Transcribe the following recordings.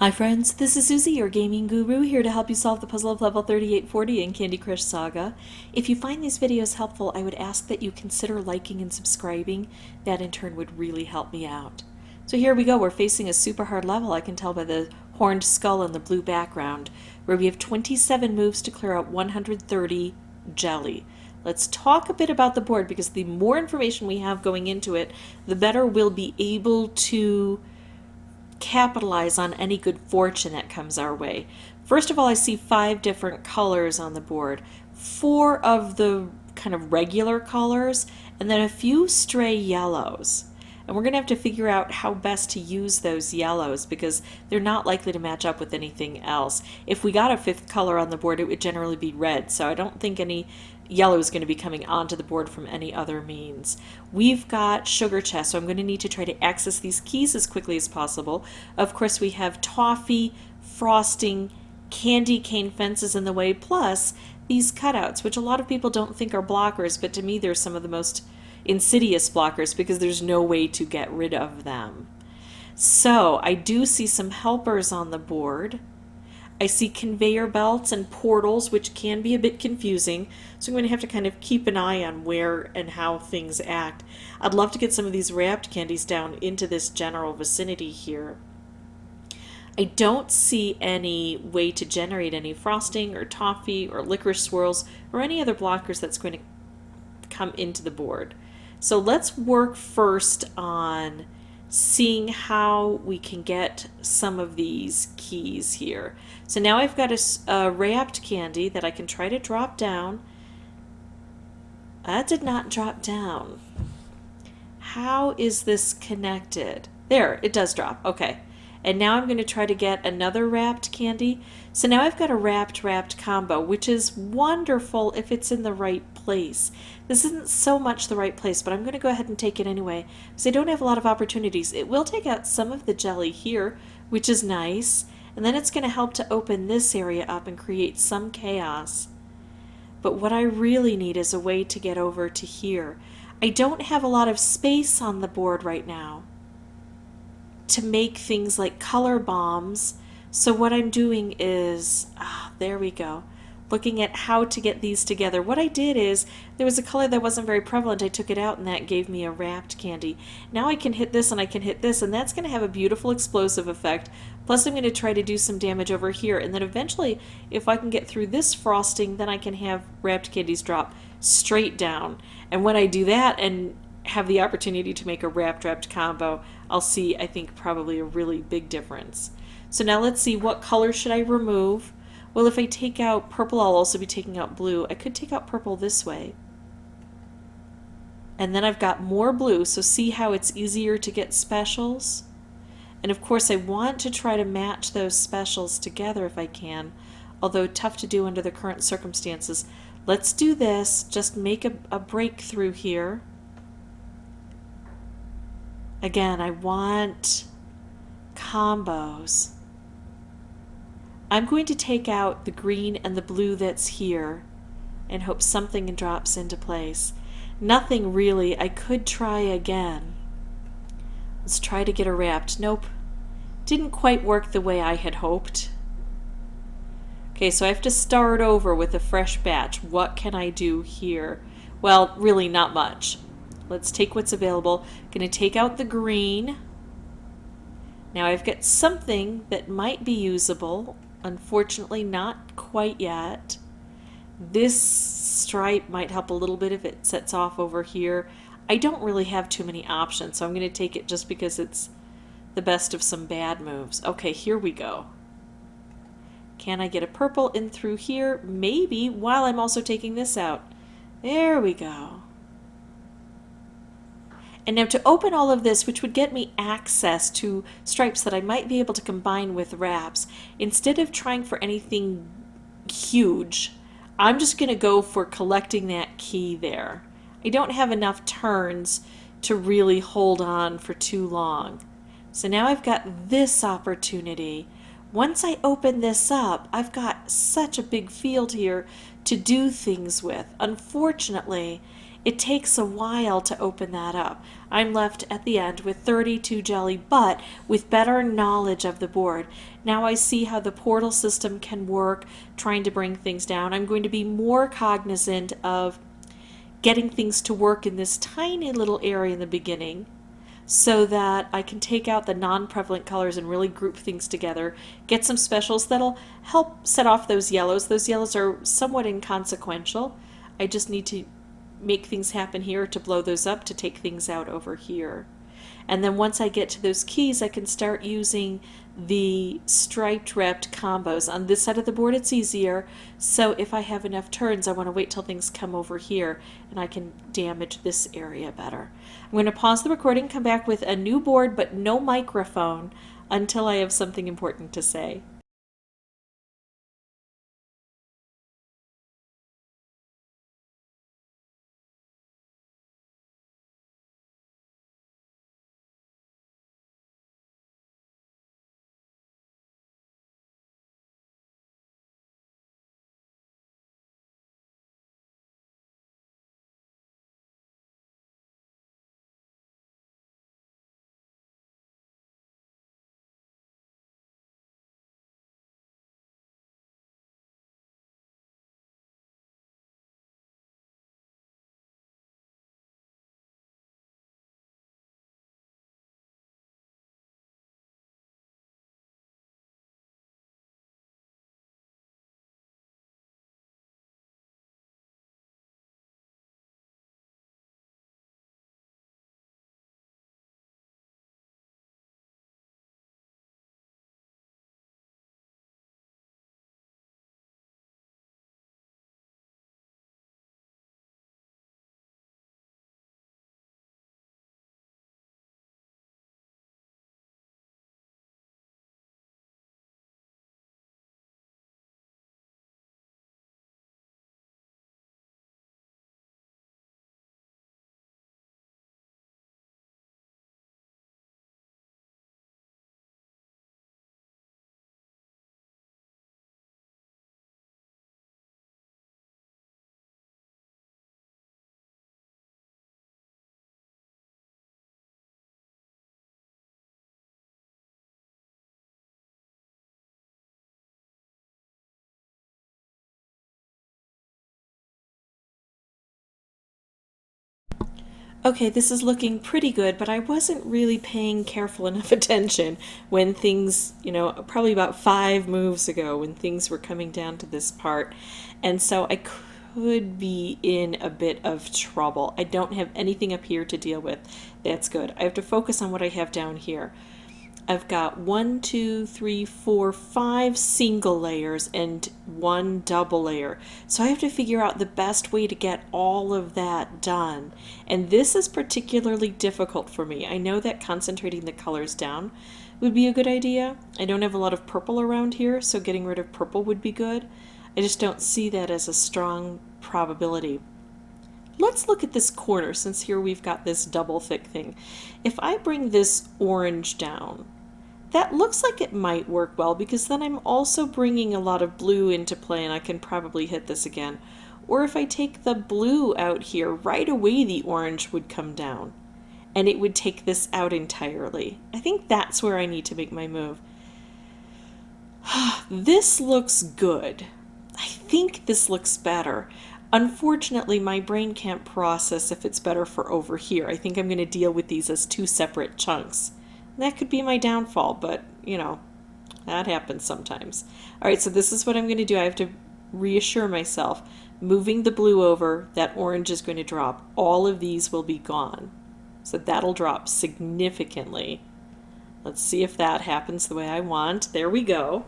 Hi friends, this is Suzy, your gaming guru, here to help you solve the puzzle of level 3840 in Candy Crush Saga. If you find these videos helpful, I would ask that you consider liking and subscribing. That in turn would really help me out. So here we go, we're facing a super hard level, I can tell by the horned skull and the blue background, where we have 27 moves to clear out 130 jelly. Let's talk a bit about the board, because the more information we have going into it, the better we'll be able to capitalize on any good fortune that comes our way. First of all, I see 5 different colors on the board. 4 of the kind of regular colors, and then a few stray yellows. And we're going to have to figure out how best to use those yellows because they're not likely to match up with anything else. If we got a 5th color on the board, it would generally be red, so I don't think any yellow is going to be coming onto the board from any other means. We've got sugar chest, so I'm going to need to try to access these keys as quickly as possible. Of course, we have toffee, frosting, candy cane fences in the way, plus these cutouts, which a lot of people don't think are blockers, but to me they're some of the most insidious blockers because there's no way to get rid of them. So I do see some helpers on the board. I see conveyor belts and portals, which can be a bit confusing, so I'm going to have to kind of keep an eye on where and how things act. I'd love to get some of these wrapped candies down into this general vicinity here. I don't see any way to generate any frosting or toffee or licorice swirls or any other blockers that's going to come into the board. So let's work first on seeing how we can get some of these keys here. So now I've got a wrapped candy that I can try to drop down. That did not drop down. How is this connected? There, it does drop. Okay. And now I'm going to try to get another wrapped candy. So now I've got a wrapped combo, which is wonderful if it's in the right place. This isn't so much the right place, but I'm going to go ahead and take it anyway, because I don't have a lot of opportunities. It will take out some of the jelly here, which is nice, and then it's going to help to open this area up and create some chaos. But what I really need is a way to get over to here. I don't have a lot of space on the board right now to make things like color bombs. So what I'm doing is, there we go, looking at how to get these together. What I did is, there was a color that wasn't very prevalent, I took it out and that gave me a wrapped candy. Now I can hit this and I can hit this, and that's going to have a beautiful explosive effect. Plus I'm going to try to do some damage over here, and then eventually, if I can get through this frosting, then I can have wrapped candies drop straight down. And when I do that and have the opportunity to make a wrapped combo, I'll see, I think, probably a really big difference. So now let's see, what color should I remove? Well, if I take out purple, I'll also be taking out blue. I could take out purple this way. And then I've got more blue, so see how it's easier to get specials? And of course I want to try to match those specials together if I can, although tough to do under the current circumstances. Let's do this, just make a breakthrough here. Again, I want combos. I'm going to take out the green and the blue that's here and hope something drops into place. Nothing really. I could try again. Let's try to get a wrapped. Nope. Didn't quite work the way I had hoped. Okay, so I have to start over with a fresh batch. What can I do here? Well, really not much. Let's take what's available. Going to take out the green. Now I've got something that might be usable. Unfortunately, not quite yet. This stripe might help a little bit if it sets off over here. I don't really have too many options, so I'm going to take it just because it's the best of some bad moves. Okay, here we go. Can I get a purple in through here? Maybe, while I'm also taking this out. There we go. And now to open all of this, which would get me access to stripes that I might be able to combine with wraps, instead of trying for anything huge, I'm just going to go for collecting that key there. I don't have enough turns to really hold on for too long. So now I've got this opportunity. Once I open this up, I've got such a big field here to do things with. Unfortunately, It takes a while to open that up. I'm left at the end with 32 jelly, but with better knowledge of the board. Now I see how the portal system can work, trying to bring things down. I'm going to be more cognizant of getting things to work in this tiny little area in the beginning so that I can take out the non-prevalent colors and really group things together, get some specials that'll help set off those yellows. Those yellows are somewhat inconsequential. I just need to make things happen here to blow those up, to take things out over here. And then once I get to those keys, I can start using the striped wrapped combos. On this side of the board, it's easier. So if I have enough turns, I want to wait till things come over here and I can damage this area better. I'm going to pause the recording, come back with a new board, but no microphone until I have something important to say. Okay, this is looking pretty good, but I wasn't really paying careful enough attention when things, probably about 5 moves ago when things were coming down to this part. And so I could be in a bit of trouble. I don't have anything up here to deal with. That's good. I have to focus on what I have down here. I've got 1, 2, 3, 4, 5 single layers and 1 double layer. So I have to figure out the best way to get all of that done. And this is particularly difficult for me. I know that concentrating the colors down would be a good idea. I don't have a lot of purple around here, so getting rid of purple would be good. I just don't see that as a strong probability. Let's look at this corner, since here we've got this double thick thing. If I bring this orange down, that looks like it might work well, because then I'm also bringing a lot of blue into play and I can probably hit this again. Or if I take the blue out here, right away the orange would come down and it would take this out entirely. I think that's where I need to make my move. This looks good. I think this looks better. Unfortunately, my brain can't process if it's better for over here. I think I'm going to deal with these as 2 separate chunks. That could be my downfall, but, that happens sometimes. All right, so this is what I'm going to do. I have to reassure myself. Moving the blue over, that orange is going to drop. All of these will be gone. So that'll drop significantly. Let's see if that happens the way I want. There we go.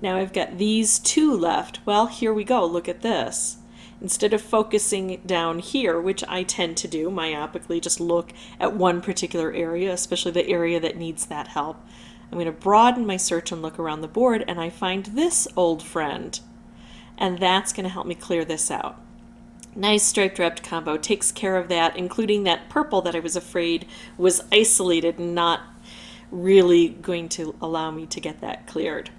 Now I've got these 2 left. Well, here we go. Look at this. Instead of focusing down here, which I tend to do myopically, just look at one particular area, especially the area that needs that help, I'm going to broaden my search and look around the board, and I find this old friend. And that's going to help me clear this out. Nice striped wrapped combo takes care of that, including that purple that I was afraid was isolated and not really going to allow me to get that cleared.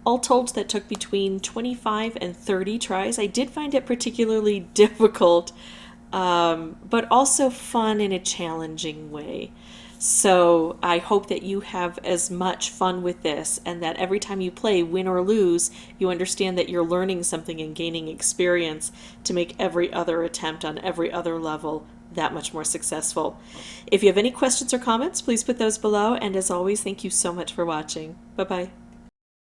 All told, that took between 25 and 30 tries. I did find it particularly difficult but also fun in a challenging way. So I hope that you have as much fun with this and that every time you play, win or lose, you understand that you're learning something and gaining experience to make every other attempt on every other level that much more successful. If you have any questions or comments, please put those below. And as always, thank you so much for watching. Bye-bye.